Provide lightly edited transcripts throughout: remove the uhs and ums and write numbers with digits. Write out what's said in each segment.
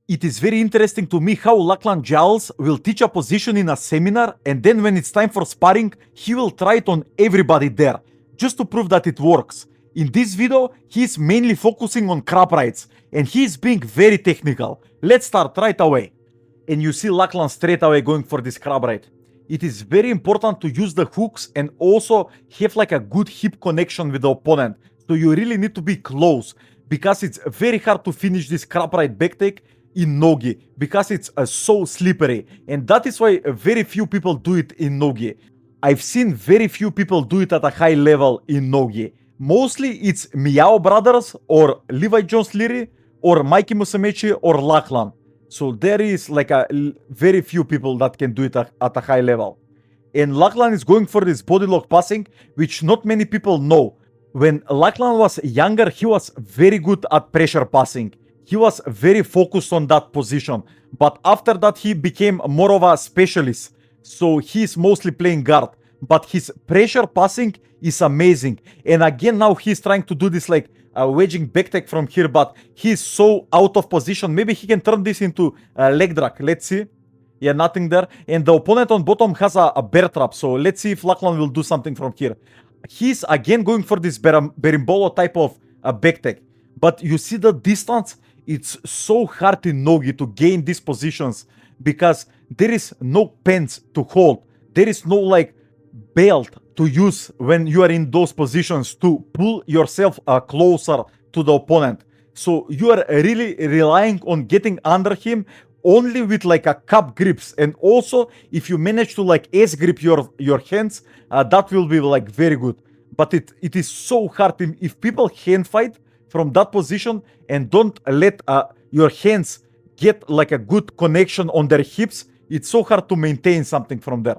It is very interesting to me how Lachlan Giles will teach a position in a seminar, and then when it's time for sparring, he will try it on everybody there, just to prove that it works. In this video, he is mainly focusing on crab rights, and he is being very technical. Let's start right away. And you see Lachlan straight away going for this crab right. It is very important to use the hooks and also have like a good hip connection with the opponent. So you really need to be close, because it's very hard to finish this crab right back take in nogi, because it's so slippery, and that is why very few people do it in nogi. I've seen very few people do it at a high level in nogi. Mostly it's Miao brothers or Levi Jones Leary or Mikey Musumeci or Lachlan. So there is like a very few people that can do it at a high level. And Lachlan is going for this body lock passing, which not many people know. When Lachlan was younger, he was very good at pressure passing. He was very focused on that position. But after that, he became more of a specialist. So he's mostly playing guard. But his pressure passing is amazing. And again, now he's trying to do this like wedging back take from here, but he's so out of position. Maybe he can turn this into a leg drag. Let's see. Yeah, nothing there. And the opponent on bottom has a bear trap. So let's see if Lachlan will do something from here. He's again going for this berimbolo type of back take. But you see the distance? It's so hard in nogi to gain these positions, because there is no pens to hold. There is no like belt to use when you are in those positions to pull yourself closer to the opponent. So you are really relying on getting under him only with like a cup grips. And also if you manage to like S grip your hands, that will be like very good. But it is so hard if people hand fight from that position and don't let your hands get like a good connection on their hips. It's so hard to maintain something from there.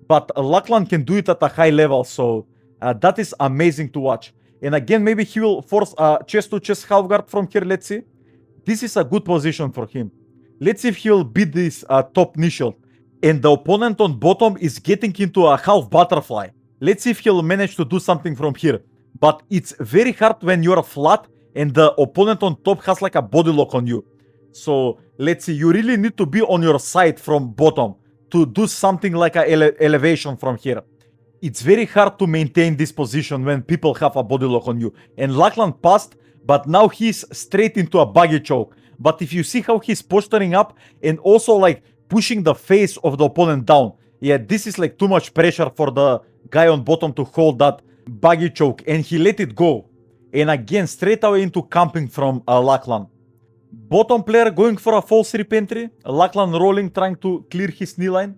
But Lachlan can do it at a high level, so that is amazing to watch. And again, maybe he will force chest to chest half guard from here. Let's see. This is a good position for him. Let's see if he will beat this top knee shield. And the opponent on bottom is getting into a half butterfly. Let's see if he'll manage to do something from here. But it's very hard when you're flat and the opponent on top has like a body lock on you. So let's see, you really need to be on your side from bottom to do something like an elevation from here. It's very hard to maintain this position when people have a body lock on you. And Lachlan passed, but now he's straight into a buggy choke. But if you see how he's posturing up and also like pushing the face of the opponent down, yeah, this is like too much pressure for the guy on bottom to hold that buggy choke, and he let it go. And again, straight away into camping from Lachlan. Bottom player going for a false rip entry. Lachlan rolling, trying to clear his knee line.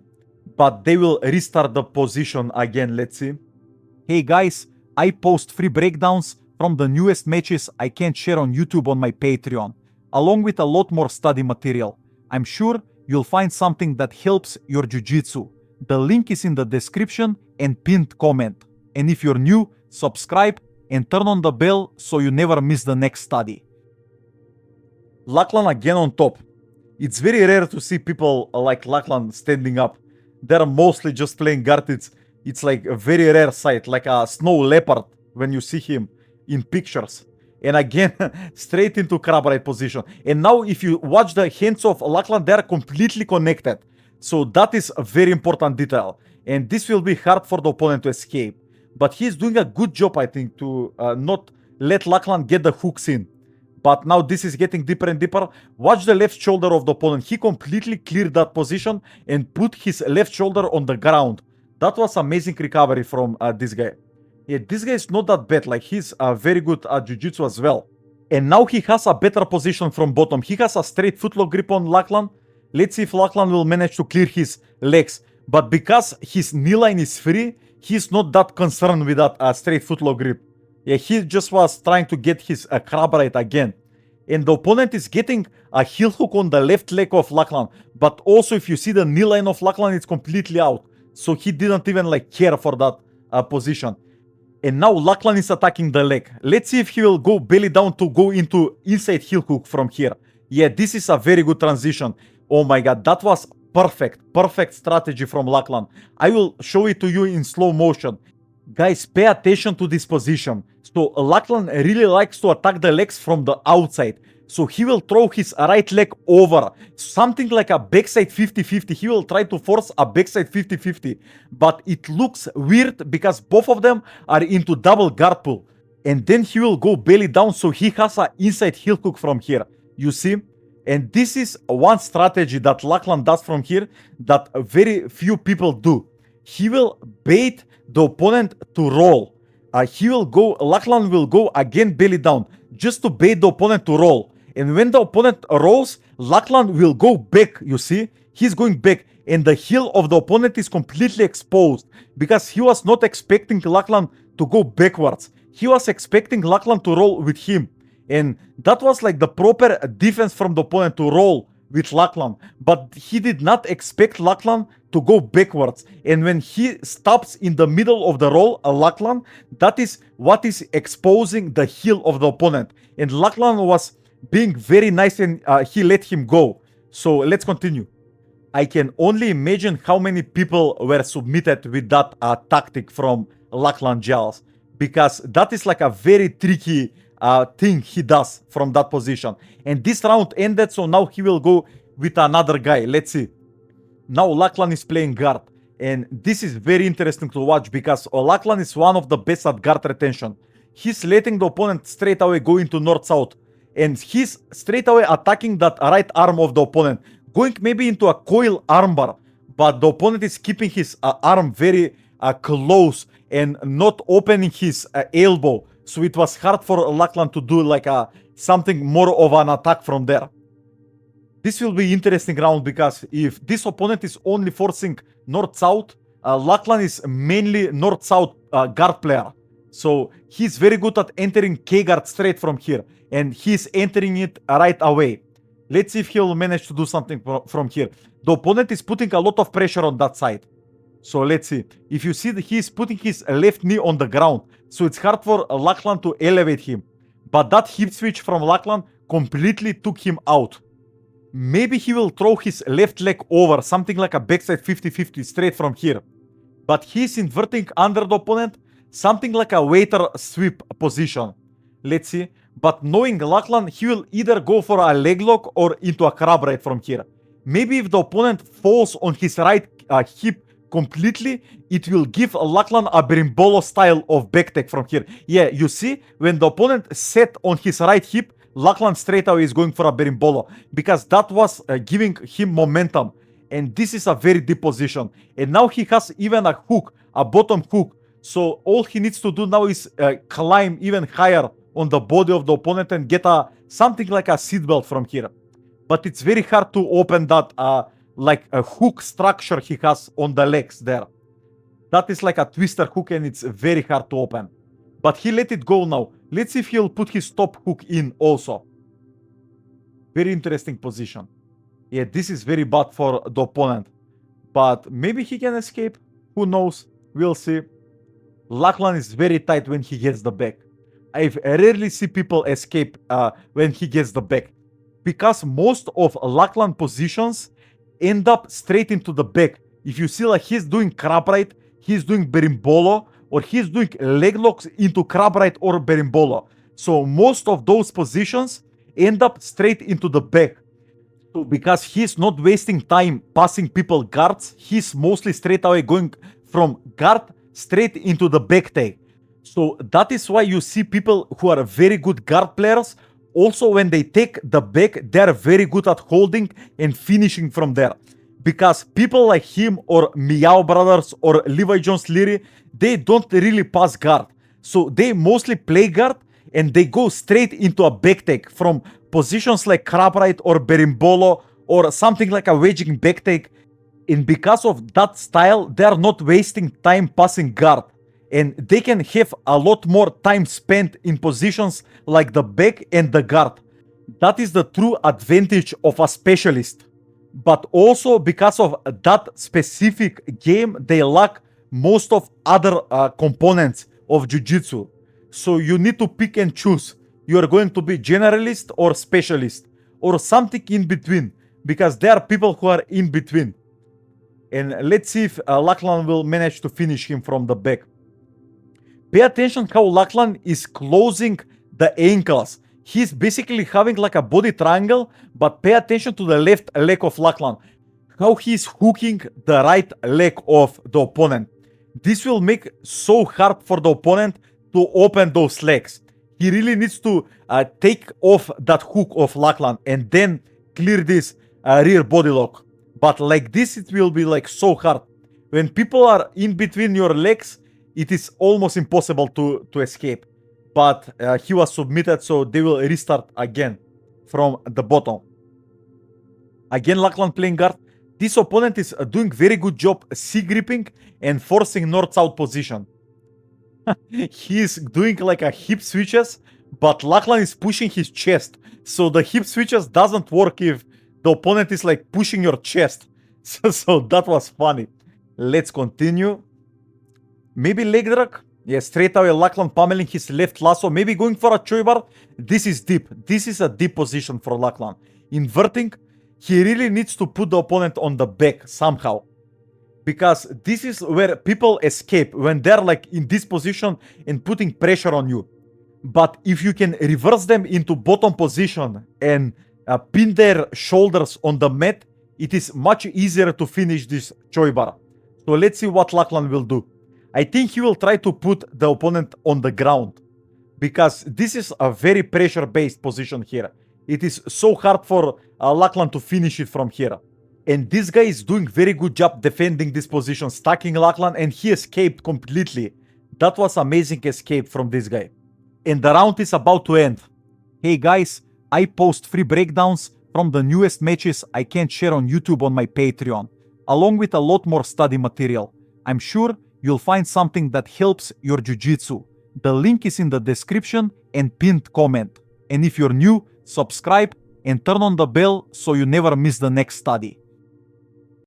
But they will restart the position again. Let's see. Hey guys, I post free breakdowns from the newest matches I can't share on YouTube on my Patreon, along with a lot more study material. I'm sure you'll find something that helps your jiu-jitsu. The link is in the description and pinned comment. And if you're new, subscribe and turn on the bell so you never miss the next study. Lachlan again on top. It's very rare to see people like Lachlan standing up. They're mostly just playing guard. It's like a very rare sight, like a snow leopard when you see him in pictures. And again, straight into crab right position. And now if you watch the hands of Lachlan, they're completely connected. So that is a very important detail. And this will be hard for the opponent to escape. But he's doing a good job, I think, to not let Lachlan get the hooks in. But now this is getting deeper and deeper. Watch the left shoulder of the opponent. He completely cleared that position and put his left shoulder on the ground. That was amazing recovery from this guy. Yeah, this guy is not that bad. Like, he's very good at jiu-jitsu as well. And now he has a better position from bottom. He has a straight footlock grip on Lachlan. Let's see if Lachlan will manage to clear his legs. But because his knee line is free, he's not that concerned with that straight footlock grip. Yeah, he just was trying to get his crab right again. And the opponent is getting a heel hook on the left leg of Lachlan. But also, if you see the knee line of Lachlan, it's completely out. So he didn't even like care for that position. And now Lachlan is attacking the leg. Let's see if he will go belly down to go into inside heel hook from here. Yeah, this is a very good transition. Oh my god, that was perfect strategy from Lachlan. I will show it to you in slow motion. Guys, pay attention to this position. So Lachlan really likes to attack the legs from the outside. So he will throw his right leg over, something like a backside 50-50. He will try to force a backside 50-50, but it looks weird because both of them are into double guard pull. And then he will go belly down, so he has an inside heel hook from here. You see? And this is one strategy that Lachlan does from here that very few people do. He will bait the opponent to roll. Lachlan will go again belly down just to bait the opponent to roll. And when the opponent rolls, Lachlan will go back, you see? He's going back and the heel of the opponent is completely exposed because he was not expecting Lachlan to go backwards. He was expecting Lachlan to roll with him. And that was like the proper defense from the opponent to roll with Lachlan. But he did not expect Lachlan to go backwards. And when he stops in the middle of the roll, Lachlan, that is what is exposing the heel of the opponent. And Lachlan was being very nice and he let him go. So let's continue. I can only imagine how many people were submitted with that tactic from Lachlan Giles, because that is like a very tricky thing he does from that position. And this round ended, so now he will go with another guy. Let's see. Now Lachlan is playing guard, and this is very interesting to watch because Lachlan is one of the best at guard retention. He's letting the opponent straight away go into north-south, and he's straight away attacking that right arm of the opponent, going maybe into a coil armbar, but the opponent is keeping his arm very close and not opening his elbow. So it was hard for Lachlan to do like something more of an attack from there. This will be interesting round because if this opponent is only forcing north-south, Lachlan is mainly north-south guard player. So he's very good at entering K-guard straight from here, and he's entering it right away. Let's see if he'll manage to do something from here. The opponent is putting a lot of pressure on that side. So let's see. If you see that he's putting his left knee on the ground, so it's hard for Lachlan to elevate him. But that hip switch from Lachlan completely took him out. Maybe he will throw his left leg over, something like a backside 50-50 straight from here. But he's inverting under the opponent, something like a waiter sweep position. Let's see. But knowing Lachlan, he will either go for a leg lock or into a crab right from here. Maybe if the opponent falls on his right hip completely, it will give Lachlan a berimbolo style of back tech from here. Yeah, you see, when the opponent set on his right hip, Lachlan straight away is going for a berimbolo because that was giving him momentum. And this is a very deep position. And now he has even a hook, a bottom hook. So all he needs to do now is climb even higher on the body of the opponent and get something like a seatbelt from here. But it's very hard to open that like a hook structure he has on the legs there. That is like a twister hook and it's very hard to open. But he let it go now. Let's see if he'll put his top hook in also. Very interesting position. Yeah, this is very bad for the opponent. But maybe he can escape. Who knows? We'll see. Lachlan is very tight when he gets the back. I rarely see people escape when he gets the back. Because most of Lachlan positions end up straight into the back. If you see like he's doing crab right, he's doing berimbolo, or he's doing leg locks into crab right or berimbolo. So most of those positions end up straight into the back. So because he's not wasting time passing people guards, he's mostly straight away going from guard straight into the back tag. So that is why you see people who are very good guard players, also when they take the back, they're very good at holding and finishing from there. Because people like him or Meow Brothers or Levi Jones Leary, they don't really pass guard. So they mostly play guard and they go straight into a back take from positions like crab right or berimbolo or something like a wedging back take. And because of that style, they are not wasting time passing guard. And they can have a lot more time spent in positions like the back and the guard. That is the true advantage of a specialist. But also because of that specific game, they lack most of other components of Jiu-Jitsu. So you need to pick and choose. You are going to be generalist or specialist or something in between, because there are people who are in between. And let's see if Lachlan will manage to finish him from the back. Pay attention how Lachlan is closing the ankles. He's basically having like a body triangle, but pay attention to the left leg of Lachlan. How he's hooking the right leg of the opponent. This will make so hard for the opponent to open those legs. He really needs to take off that hook of Lachlan and then clear this rear body lock. But like this, it will be like so hard. When people are in between your legs, it is almost impossible to escape. But he was submitted, so they will restart again from the bottom. Again, Lachlan playing guard. This opponent is doing very good job C-gripping and forcing north-south position. He is doing like a hip switches, but Lachlan is pushing his chest. So the hip switches doesn't work if the opponent is like pushing your chest. So that was funny. Let's continue. Maybe leg drag. Yeah, straight away Lachlan pummeling his left lasso. Maybe going for a choi bar. This is deep. This is a deep position for Lachlan. Inverting. He really needs to put the opponent on the back somehow. Because this is where people escape when they're like in this position and putting pressure on you. But if you can reverse them into bottom position and pin their shoulders on the mat, it is much easier to finish this choi bar. So let's see what Lachlan will do. I think he will try to put the opponent on the ground. Because this is a very pressure-based position here. It is so hard for Lachlan to finish it from here. And this guy is doing very good job defending this position, stacking Lachlan, and he escaped completely. That was amazing escape from this guy. And the round is about to end. Hey guys, I post free breakdowns from the newest matches I can't share on YouTube on my Patreon, along with a lot more study material. I'm sure you'll find something that helps your jiu-jitsu. The link is in the description and pinned comment. And if you're new, subscribe and turn on the bell so you never miss the next study.